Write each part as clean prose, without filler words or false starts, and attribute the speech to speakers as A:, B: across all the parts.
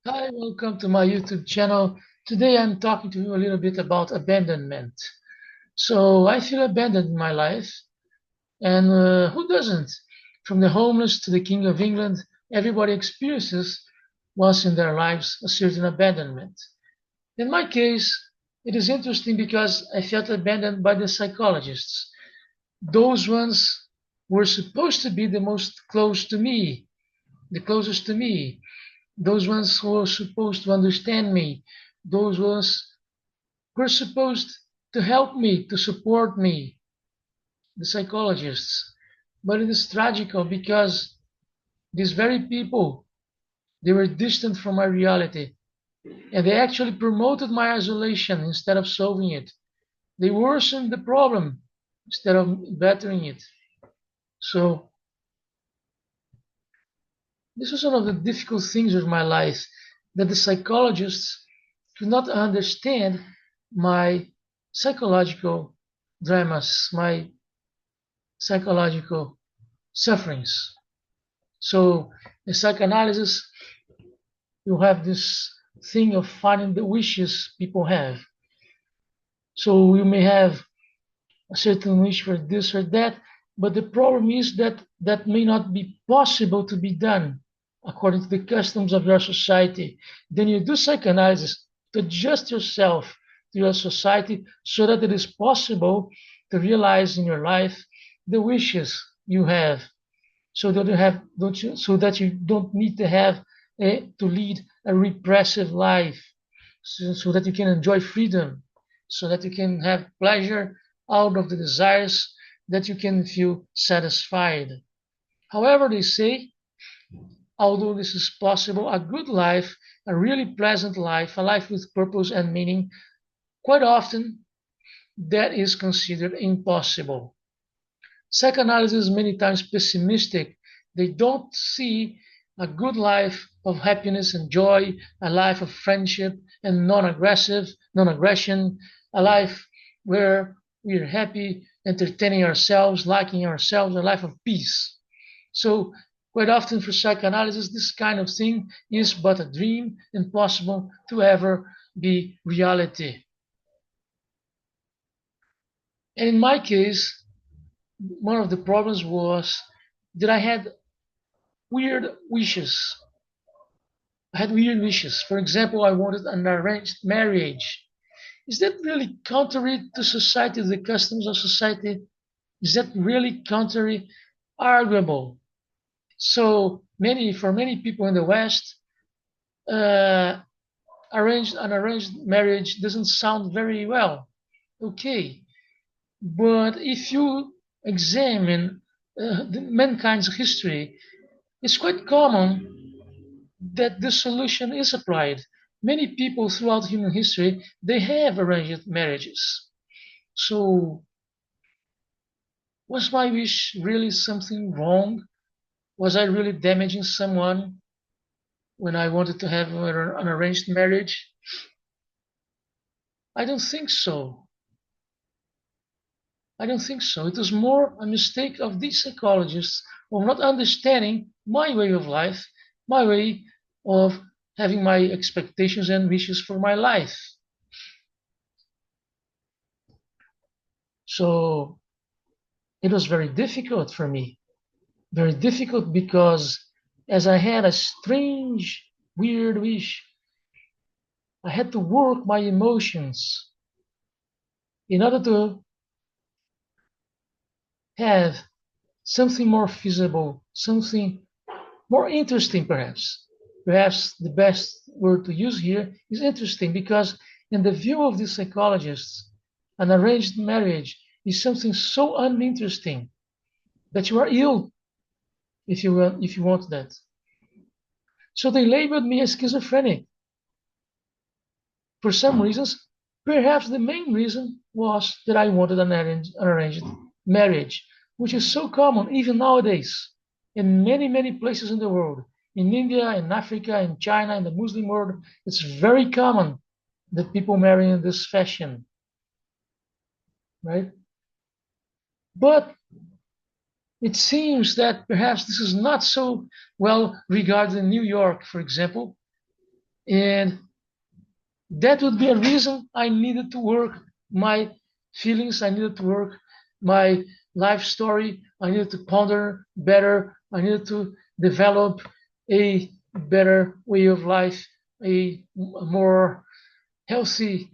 A: Hi, welcome to my YouTube channel. Today I'm talking to you a little bit about abandonment. So I feel abandoned in my life, and who doesn't? From the homeless to the King of England, everybody experiences once in their lives a certain abandonment. In my case, it is interesting because I felt abandoned by the psychologists. Those ones were supposed to be the most close to me, the closest to me, those ones who were supposed to understand me, those ones who were supposed to help me, to support me, the psychologists. But it is tragical because these very people, they were distant from my reality, and they actually promoted my isolation instead of solving it. They worsened the problem instead of bettering it. So this was one of the difficult things of my life, that the psychologists could not understand my psychological dramas, my psychological sufferings. So in psychoanalysis, you have this thing of finding the wishes people have. So you may have a certain wish for this or that, but the problem is that that may not be possible to be done according to the customs of your society. Then you do psychoanalysis to adjust yourself to your society so that it is possible to realize in your life the wishes you have, so that so that you don't need to have to lead a repressive life, so that you can enjoy freedom, so that you can have pleasure out of the desires, that you can feel satisfied. However, they say, although this is possible, a good life, a really pleasant life, a life with purpose and meaning, quite often that is considered impossible. Psychoanalysis is many times pessimistic. They don't see a good life of happiness and joy, a life of friendship and non-aggression, a life where we are happy, entertaining ourselves, liking ourselves, a life of peace. So quite often for psychoanalysis, this kind of thing is but a dream, impossible to ever be reality. And in my case, one of the problems was that I had weird wishes. I had weird wishes. For example, I wanted an arranged marriage. Is that really contrary to society, the customs of society? Is that really contrary? Arguable. So for many people in the West, uh, an arranged marriage doesn't sound very well. Okay, but if you examine mankind's history, it's quite common that this solution is applied. Many people throughout human history, they have arranged marriages. So was my wish really something wrong? Was I really damaging someone when I wanted to have an arranged marriage? I don't think so. I don't think so. It was more a mistake of these psychologists of not understanding my way of life, my way of having my expectations and wishes for my life. So it was very difficult for me. Very difficult because as I had a strange, weird wish, I had to work my emotions in order to have something more feasible, something more interesting, perhaps. Perhaps the best word to use here is interesting because, in the view of the psychologists, an arranged marriage is something so uninteresting that you are ill if you want that. So they labeled me as schizophrenic. For some reasons, perhaps the main reason was that I wanted an arranged marriage, which is so common even nowadays in many, many places in the world. In India, in Africa, in China, in the Muslim world, it's very common that people marry in this fashion, right? But it seems that perhaps this is not so well regarded in New York, for example, And that would be a reason I needed to work my feelings, I needed to work my life story, I needed to ponder better, I needed to develop a better way of life, a more healthy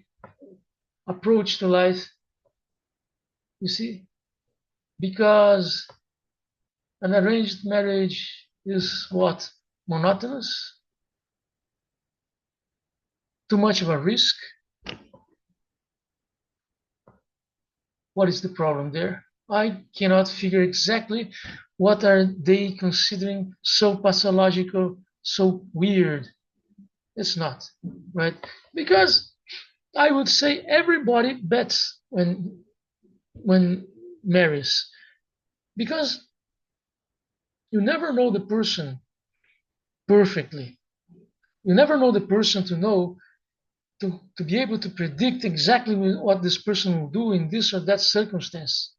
A: approach to life, you see, because an arranged marriage is what? Monotonous? Too much of a risk? What is the problem there? I cannot figure exactly what are they considering so pathological, so weird. It's not, right? Because I would say everybody bets when marries, because you never know the person perfectly. You never know the person to know to be able to predict exactly what this person will do in this or that circumstance,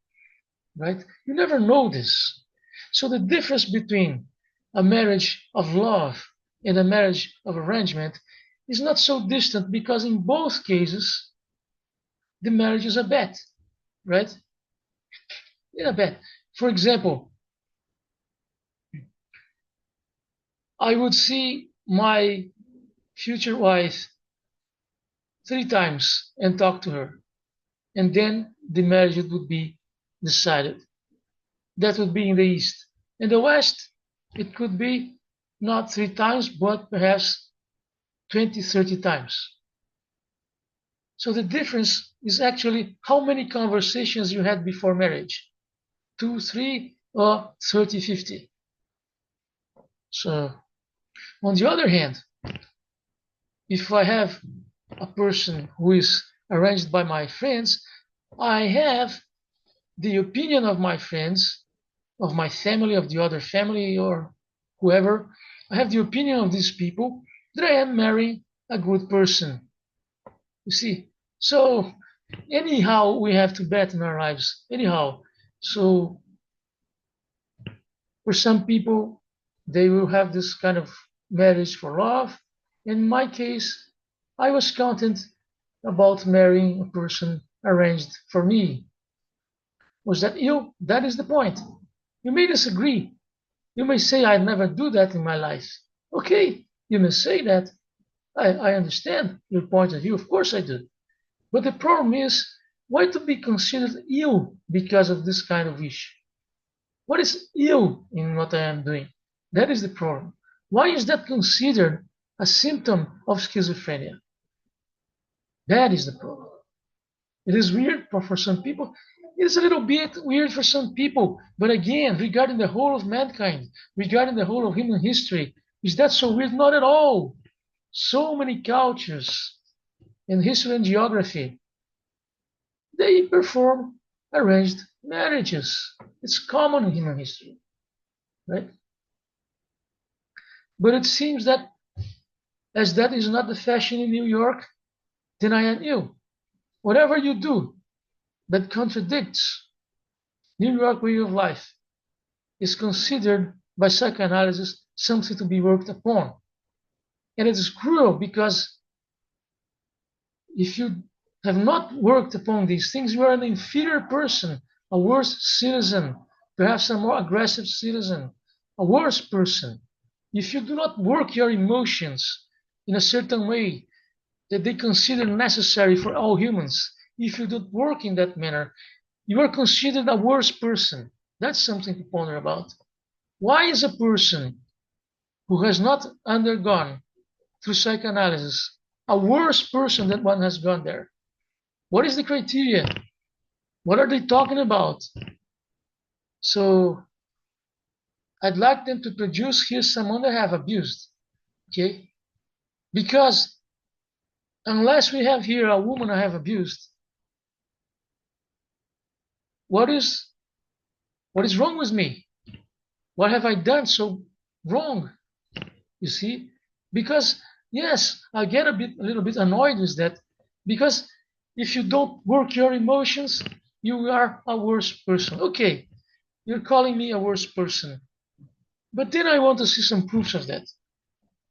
A: right? You never know this. So the difference between a marriage of love and a marriage of arrangement is not so distant, because in both cases the marriage is a bet, right? In a bet. For example, I would see my future wife 3 times and talk to her, and then the marriage would be decided. That would be in the East. In the West, it could be not 3 times, but perhaps 20, 30 times. So the difference is actually how many conversations you had before marriage. 2, 3, or 30, 50. So on the other hand, if I have a person who is arranged by my friends, I have the opinion of my friends, of my family, of the other family, or whoever. I have the opinion of these people that I am marrying a good person. You see, so anyhow, we have to bet in our lives. Anyhow, so for some people, they will have this kind of marriage for love. In my case, I was content about marrying a person arranged for me. Was that ill? That is the point. You may disagree. You may say, I never do that in my life. Okay, you may say that. I understand your point of view. Of course I do. But the problem is, why to be considered ill because of this kind of issue? What is ill in what I am doing? That is the problem. Why is that considered a symptom of schizophrenia? That is the problem. It is weird for some people. It is a little bit weird for some people. But again, regarding the whole of mankind, regarding the whole of human history, is that so weird? Not at all. So many cultures in history and geography, they perform arranged marriages. It's common in human history, right? But it seems that as that is not the fashion in New York, then I am ill. Whatever you do that contradicts New York way of life is considered by psychoanalysis something to be worked upon. And it is cruel, because if you have not worked upon these things, you are an inferior person, a worse citizen, perhaps a more aggressive citizen, a worse person. If you do not work your emotions in a certain way that they consider necessary for all humans, if you don't work in that manner, you are considered a worse person. That's something to ponder about. Why is a person who has not undergone through psychoanalysis a worse person than one has gone there? What is the criteria? What are they talking about? So I'd like them to produce here someone they have abused, okay? Because unless we have here a woman I have abused, what is what is wrong with me? What have I done so wrong? You see? Because yes, I get a little bit annoyed with that, because if you don't work your emotions, you are a worse person. Okay, you're calling me a worse person. But then I want to see some proofs of that.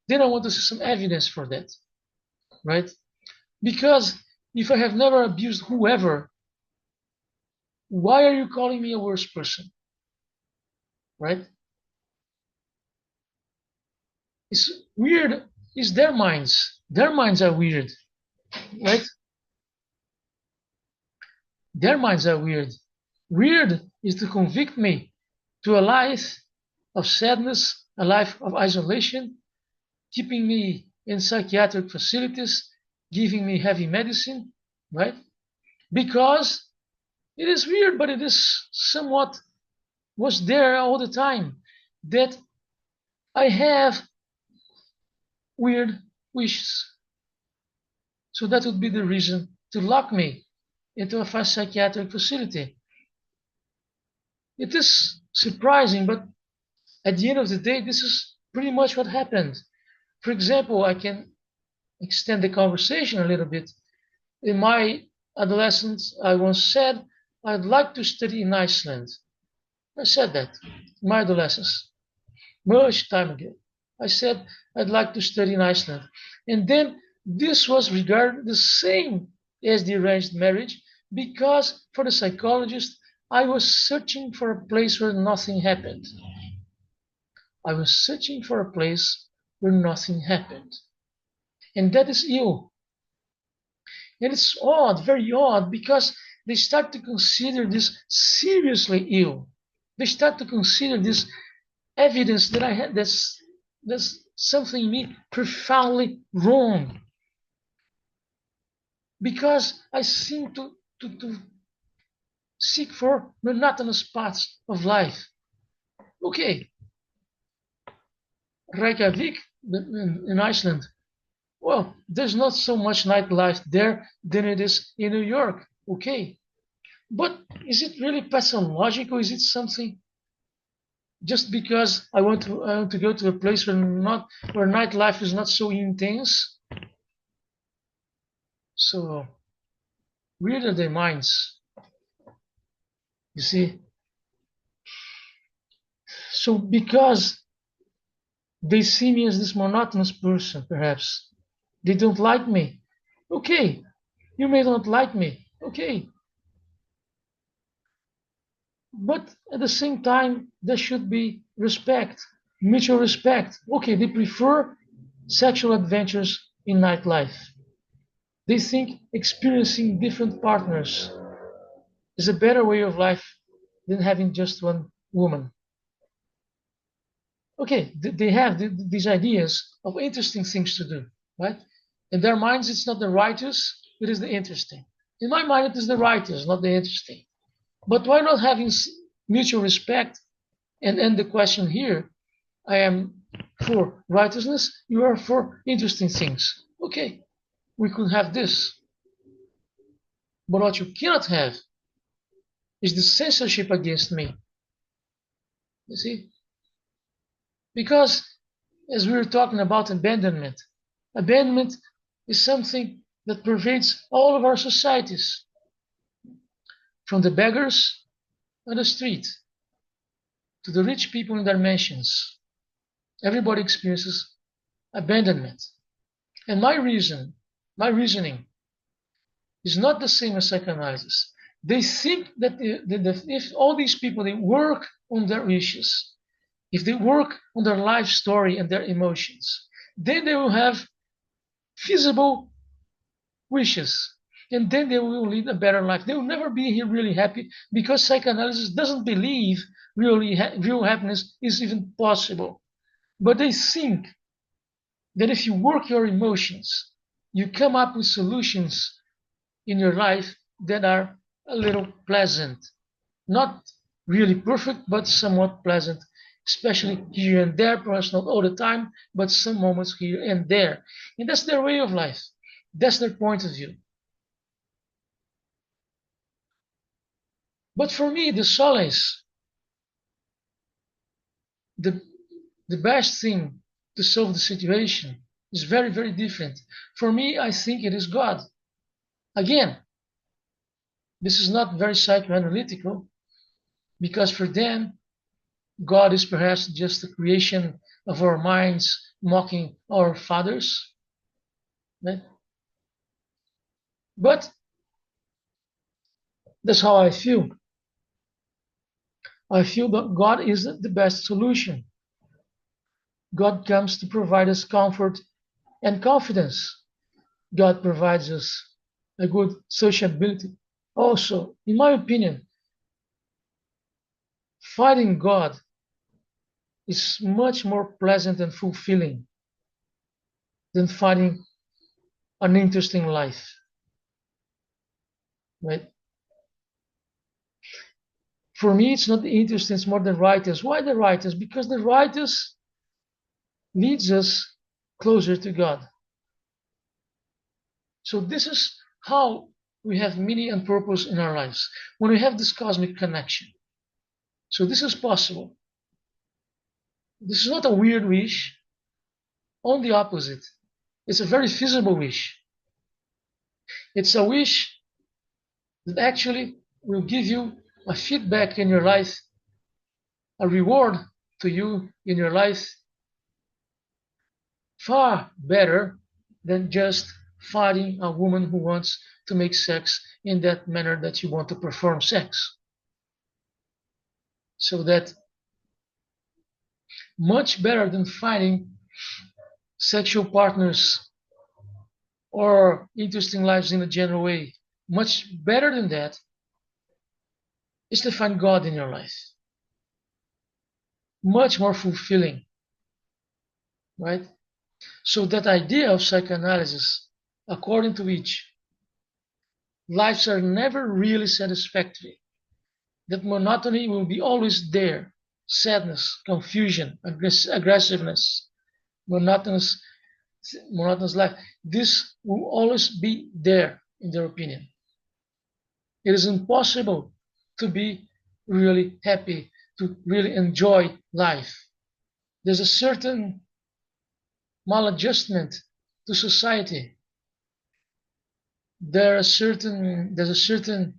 A: then I want to see some evidence for that, right? Because if I have never abused whoever, why are you calling me a worse person, right? It's weird. It's their minds. Their minds are weird, right? Their minds are weird. Weird is to convict me to a life of sadness, a life of isolation, keeping me in psychiatric facilities, giving me heavy medicine, right? Because it is weird, but it is somewhat was there all the time that I have weird wishes. So that would be the reason to lock me into a psychiatric facility. It is surprising, but at the end of the day, this is pretty much what happened. For example, I can extend the conversation a little bit. In my adolescence, I once said I'd like to study in Iceland. I said that in my adolescence, much time ago. I said I'd like to study in Iceland. And then this was regarded the same as the arranged marriage because for the psychologist, I was searching for a place where nothing happened. I was searching for a place where nothing happened. And that is ill. And it's odd, very odd, because they start to consider this seriously ill. They start to consider this evidence that I had there's something in me profoundly wrong. Because I seem to seek for monotonous paths of life. Okay, Reykjavik in Iceland. Well, there's not so much nightlife there than it is in New York. Okay, but is it really pathological? Is it something just because I want to go to a place where nightlife is not so intense? So weird are their minds, you see. So because they see me as this monotonous person, perhaps they don't like me. Okay, you may not like me. Okay, but at the same time, there should be respect, mutual respect. Okay, they prefer sexual adventures in nightlife. They think experiencing different partners is a better way of life than having just one woman. Okay, they have these ideas of interesting things to do, right? In their minds, it's not the righteous, it is the interesting. In my mind, it is the righteous, not the interesting. But why not having mutual respect and end the question here? I am for righteousness, you are for interesting things. Okay, we could have this. But what you cannot have is the censorship against me. You see? Because as we were talking about abandonment, abandonment is something that pervades all of our societies, from the beggars on the street to the rich people in their mansions. Everybody experiences abandonment. And my reasoning is not the same as psychoanalysis. They think that if all these people, they work on their issues, if they work on their life story and their emotions, then they will have feasible wishes. And then they will lead a better life. They will never be really happy because psychoanalysis doesn't believe real happiness is even possible. But they think that if you work your emotions, you come up with solutions in your life that are a little pleasant. Not really perfect, but somewhat pleasant, especially here and there, perhaps not all the time, but some moments here and there. And that's their way of life. That's their point of view. But for me, the solace, the, the best thing to solve the situation is very, very different. For me, I think it is God. Again, this is not very psychoanalytical because for them, God is perhaps just the creation of our minds mocking our fathers. Right? But that's how I feel. I feel that God is the best solution. God comes to provide us comfort and confidence. God provides us a good sociability. Also, in my opinion, fighting God is much more pleasant and fulfilling than fighting an interesting life. Right? For me, it's not the interesting, it's more the writers. Why the writers? Because the writers leads us closer to God. So this is how we have meaning and purpose in our lives, when we have this cosmic connection. So this is possible. This is not a weird wish, on the opposite. It's a very feasible wish. It's a wish that actually will give you a feedback in your life, a reward to you in your life, far better than just fighting a woman who wants to make sex in that manner that you want to perform sex. So that much better than finding sexual partners or interesting lives in a general way. Much better than that is to find God in your life. Much more fulfilling, right? So that idea of psychoanalysis, according to which lives are never really satisfactory, that monotony will be always there, sadness, confusion, aggressiveness, monotonous life. This will always be there, in their opinion. It is impossible to be really happy, to really enjoy life. There's a certain maladjustment to society. There's a certain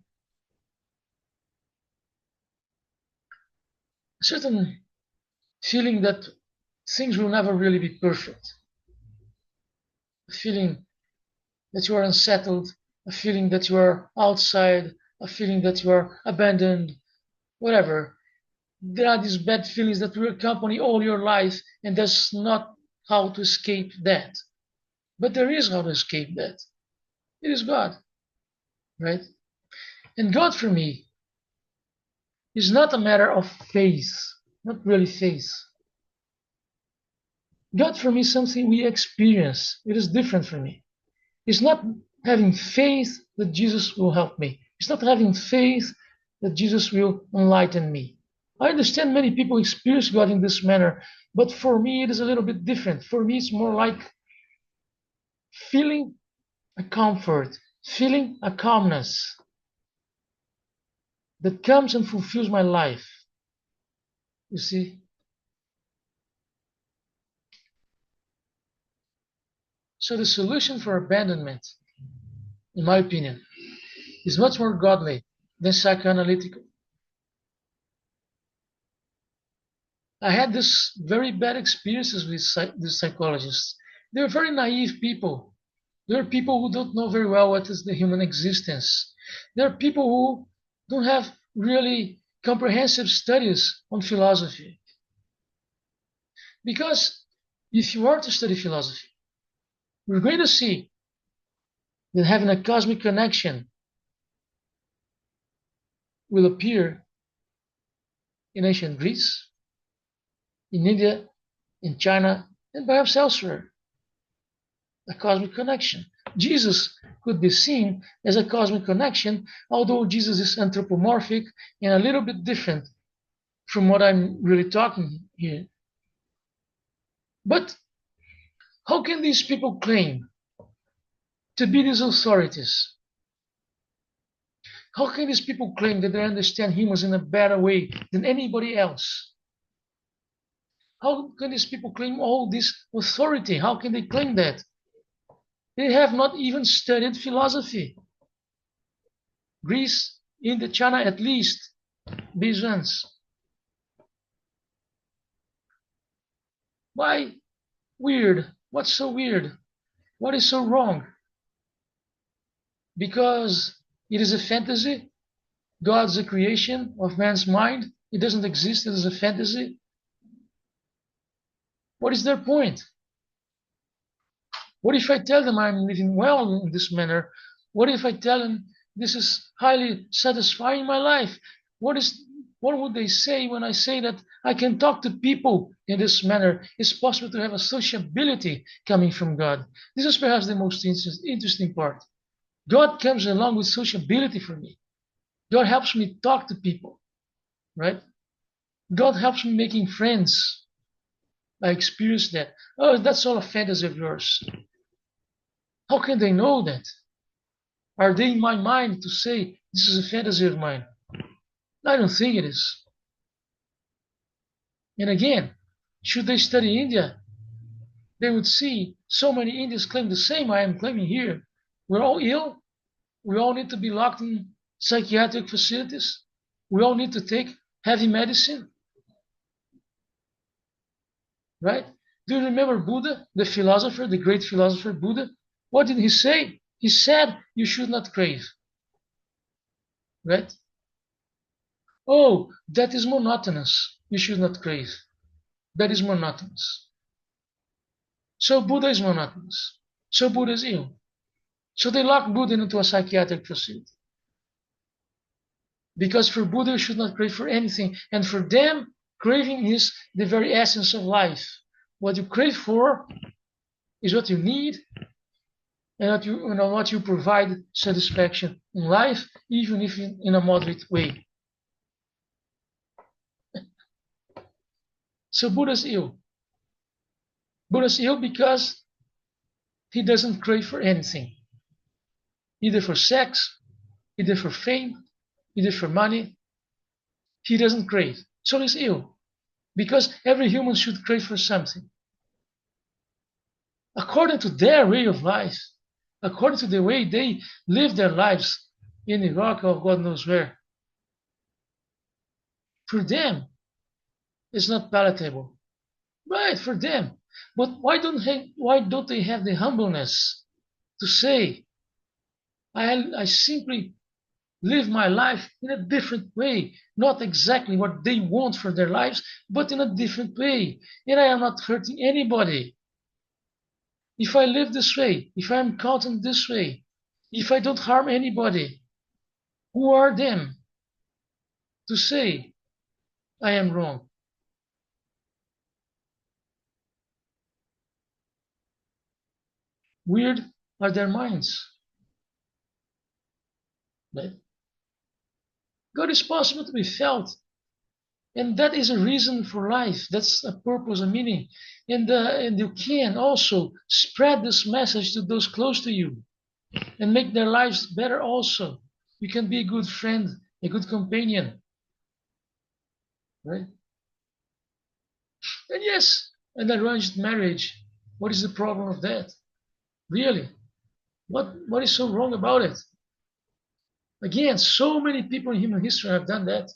A: feeling that things will never really be perfect. A feeling that you are unsettled, a feeling that you are outside, a feeling that you are abandoned, whatever. There are these bad feelings that will accompany all your life, and there's not how to escape that. But there is how to escape that. It is God, right? And God for me is not a matter of faith, not really faith. God for me is something we experience. It is different for me. It's not having faith that Jesus will help me. It's not having faith that Jesus will enlighten me. I understand many people experience God in this manner, but for me it is a little bit different. For me, it's more like feeling a comfort, feeling a calmness that comes and fulfills my life. You see? So the solution for abandonment, in my opinion, is much more godly than psychoanalytical. I had this very bad experiences with these psychologists. They're very naive people. They're people who don't know very well what is the human existence. They're people who don't have really comprehensive studies on philosophy. Because if you are to study philosophy, you're going to see that having a cosmic connection will appear in ancient Greece, in India, in China, and perhaps elsewhere. A cosmic connection. Jesus could be seen as a cosmic connection, although Jesus is anthropomorphic and a little bit different from what I'm really talking here. But how can these people claim to be these authorities? How can these people claim that they understand humans in a better way than anybody else? How can these people claim all this authority? How can they claim that? They have not even studied philosophy. Greece, India, China, at least these ones. Why Weird. What's so weird? What is so wrong? Because it is a fantasy. God's a creation of man's mind. It doesn't exist. It is a fantasy. What is their point? What if I tell them I'm living well in this manner? What if I tell them this is highly satisfying my life? What would they say when I say that I can talk to people in this manner? It's possible to have a sociability coming from God. This is perhaps the most interesting part. God comes along with sociability for me. God helps me talk to people, right? God helps me making friends. I experience that. Oh, that's all a fantasy of yours. How can they know that? Are they in my mind to say this is a fantasy of mine? I don't think it is. And again, should they study India, they would see so many Indians claim the same I am claiming here. We're all ill. We all need to be locked in psychiatric facilities. We all need to take heavy medicine. Right? Do you remember Buddha, the philosopher, the great philosopher Buddha? What did he say? He said you should not crave. Right? Oh, that is monotonous. You should not crave. That is monotonous. So Buddha is monotonous. So Buddha is ill. So they locked Buddha into a psychiatric facility. Because for Buddha, you should not crave for anything. And for them, craving is the very essence of life. What you crave for is what you need and what you provide satisfaction in life, even if in a moderate way. So Buddha's ill. Buddha's ill because he doesn't crave for anything, either for sex, either for fame, either for money. He doesn't crave. So he's ill because every human should crave for something. According to their way of life, according to the way they live their lives in Iraq or God knows where, for them, it's not palatable. Right, for them. But why don't they have the humbleness to say, I simply live my life in a different way, not exactly what they want for their lives, but in a different way, and I am not hurting anybody. If I live this way, if I am content this way, if I don't harm anybody, who are them to say I am wrong? Weird are their minds. Right? God is possible to be felt, and that is a reason for life. That's a purpose, a meaning. And you can also spread this message to those close to you and make their lives better also. You can be a good friend, a good companion. Right? And yes, an arranged marriage. What is the problem of that? Really? What is so wrong about it? Again, so many people in human history have done that.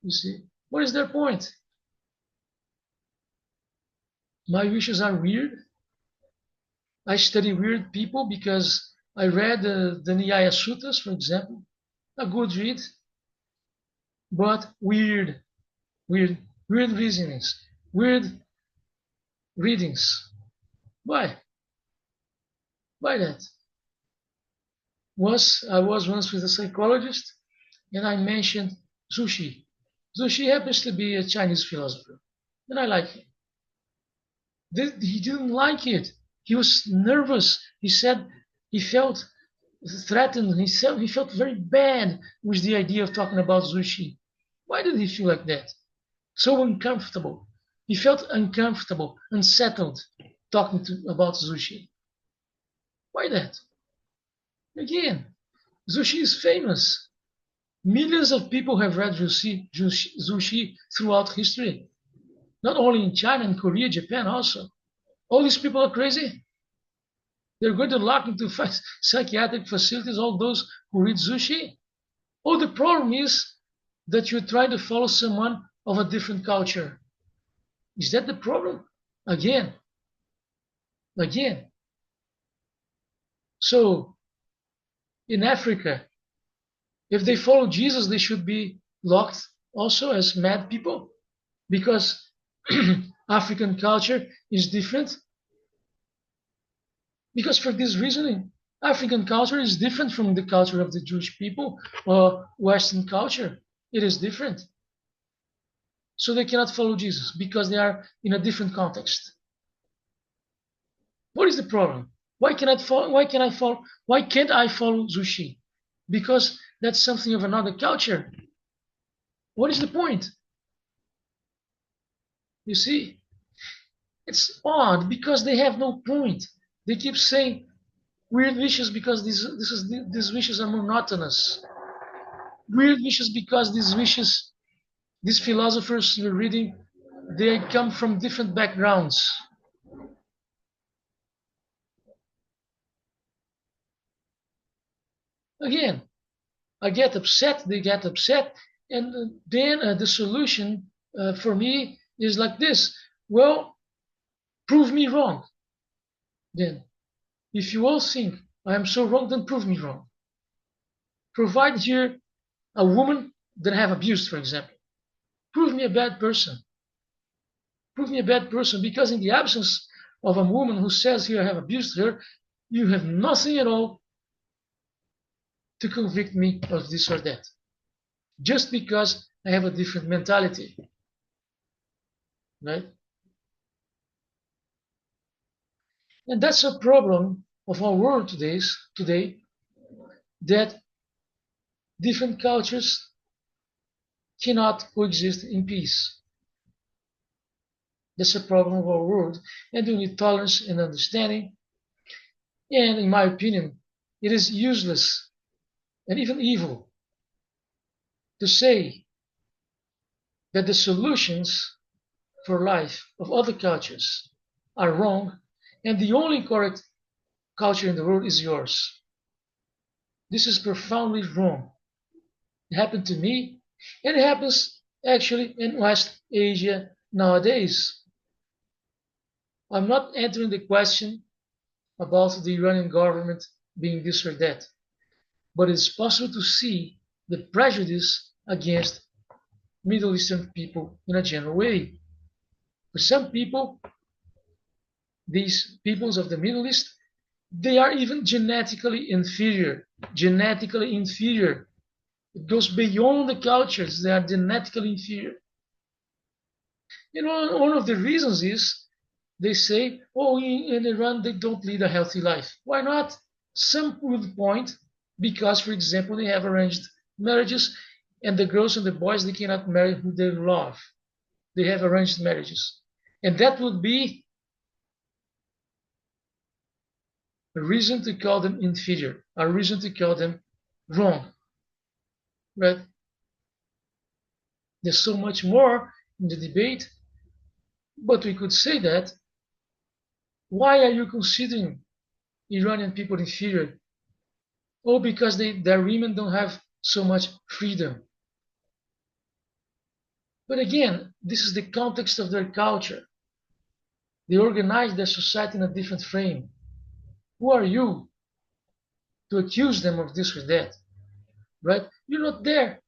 A: You see, what is their point? My wishes are weird. I study weird people because I read the Nyaya Sutras, for example. A good read, but weird, weird, weird reasonings, weird readings. Why? Why that? I was once with a psychologist, and I mentioned Zushi. Zushi happens to be a Chinese philosopher, and I like him. He didn't like it. He was nervous. He said he felt threatened. He felt very bad with the idea of talking about Zushi. Why did he feel like that? So uncomfortable. He felt uncomfortable, unsettled talking about Zushi. Why that? Again, Zushi is famous. Millions of people have read Zushi throughout history. Not only in China and Korea, Japan also. All these people are crazy. They're going to lock into psychiatric facilities all those who read Zushi. Oh, the problem is that you're trying to follow someone of a different culture. Is that the problem? again, again. So in Africa, if they follow Jesus, they should be locked also as mad people because African culture is different. Because for this reasoning, African culture is different from the culture of the Jewish people or Western culture. It is different. So they cannot follow Jesus because they are in a different context. What is the problem? Why can I follow? Why can I follow? Why can't I follow Zushi? Because that's something of another culture. What is the point? You see, it's odd because they have no point. They keep saying weird wishes because these wishes are monotonous. Weird wishes because these wishes, these philosophers you're reading, they come from different backgrounds. Again, I get upset, they get upset, and then the solution for me is like this. Well, prove me wrong. Then, if you all think I am so wrong, then prove me wrong. Provide here a woman that I have abused, for example. Prove me a bad person. Prove me a bad person because in the absence of a woman who says here I have abused her, you have nothing at all to convict me of this or that. Just because I have a different mentality. Right? And that's a problem of our world today that different cultures cannot coexist in peace. That's a problem of our world, and we need tolerance and understanding. And in my opinion, it is useless and even evil to say that the solutions for life of other cultures are wrong and the only correct culture in the world is yours. This is profoundly wrong. It happened to me, and it happens actually in West Asia nowadays. I'm not entering the question about the Iranian government being this or that, but it's possible to see the prejudice against Middle Eastern people in a general way. For some people, these peoples of the Middle East, they are even genetically inferior. Genetically inferior. It goes beyond the cultures. They are genetically inferior. You know, one of the reasons is they say, oh, in Iran, they don't lead a healthy life. Why not? Some would point because, for example, they have arranged marriages and the girls and the boys, they cannot marry who they love. They have arranged marriages. And that would be a reason to call them inferior, a reason to call them wrong. Right? There's so much more in the debate, but we could say that why are you considering Iranian people inferior? Oh, because their women don't have so much freedom. But again, this is the context of their culture. They organize their society in a different frame. Who are you to accuse them of this or that? Right? You're not there.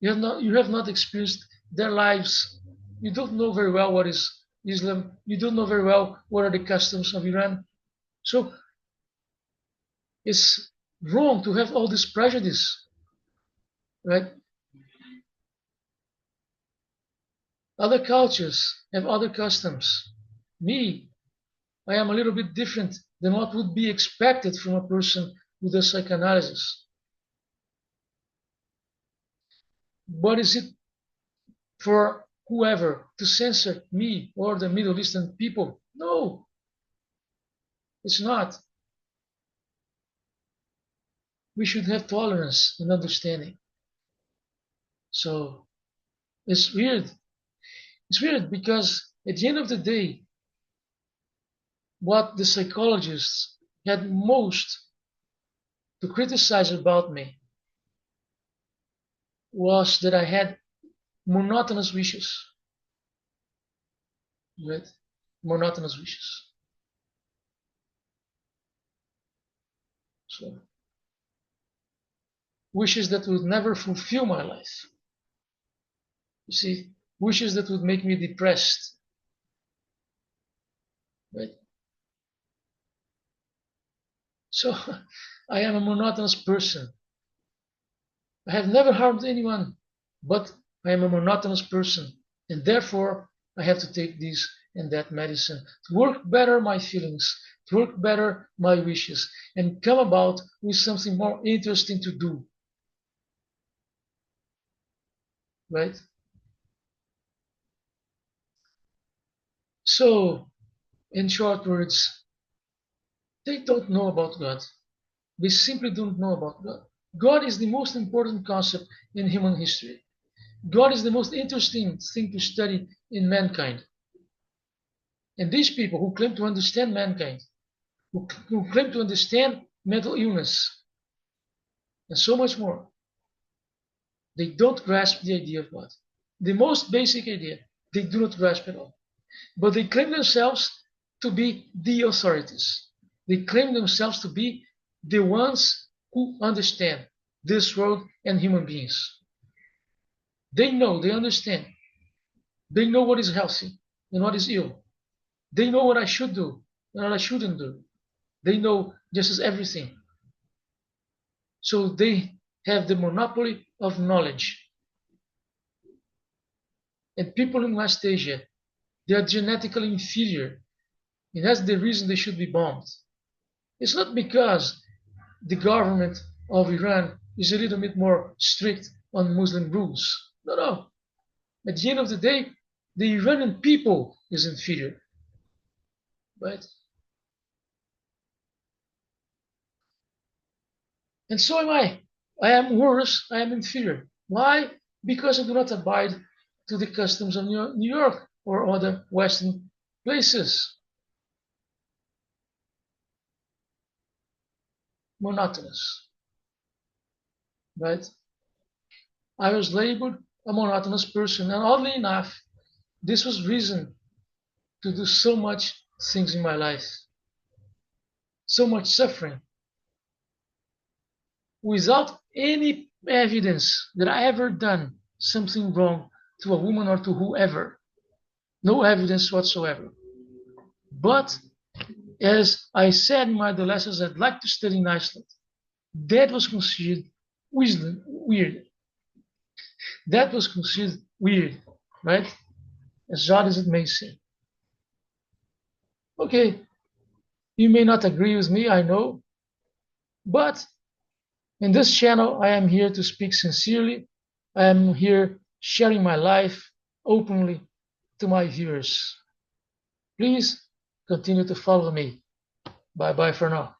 A: You have not experienced their lives. You don't know very well what is Islam. You don't know very well what are the customs of Iran. So it's wrong to have all this prejudice, right? Other cultures have other customs. Me, I am a little bit different than what would be expected from a person who does psychoanalysis. But is it for whoever to censor me or the Middle Eastern people? No, it's not. We should have tolerance and understanding. So it's weird. It's weird because at the end of the day, what the psychologists had most to criticize about me was that I had monotonous wishes. Right? monotonous wishes. So wishes that would never fulfill my life. You see, wishes that would make me depressed. Right? So I am a monotonous person. I have never harmed anyone, but I am a monotonous person, and therefore I have to take this and that medicine to work better my feelings, to work better my wishes, and come about with something more interesting to do. Right? So, in short words, they don't know about God. They simply don't know about God. God is the most important concept in human history. God is the most interesting thing to study in mankind. And these people who claim to understand mankind, who claim to understand mental illness, and so much more, they don't grasp the idea of God. The most basic idea, they do not grasp at all. But they claim themselves to be the authorities. They claim themselves to be the ones who understand this world and human beings. They know, they understand. They know what is healthy and what is ill. They know what I should do and what I shouldn't do. They know just as everything. So they have the monopoly of knowledge. And people in West Asia, they are genetically inferior. And that's the reason they should be bombed. It's not because the government of Iran is a little bit more strict on Muslim rules. No, no. At the end of the day, the Iranian people is inferior, right? And so am I. I am worse. I am inferior. Why? Because I do not abide to the customs of New York or other Western places. Monotonous, right? I was labeled a monotonous person, and oddly enough, this was reason to do so much things in my life, so much suffering, without any evidence that I ever done something wrong to a woman or to whoever. No evidence whatsoever. But as I said in my adolescence, I'd like to study in Iceland. That was considered weird. That was considered weird, right? As odd as it may seem. Okay, you may not agree with me, I know, but in this channel, I am here to speak sincerely. I am here sharing my life openly to my viewers. Please continue to follow me. Bye bye for now.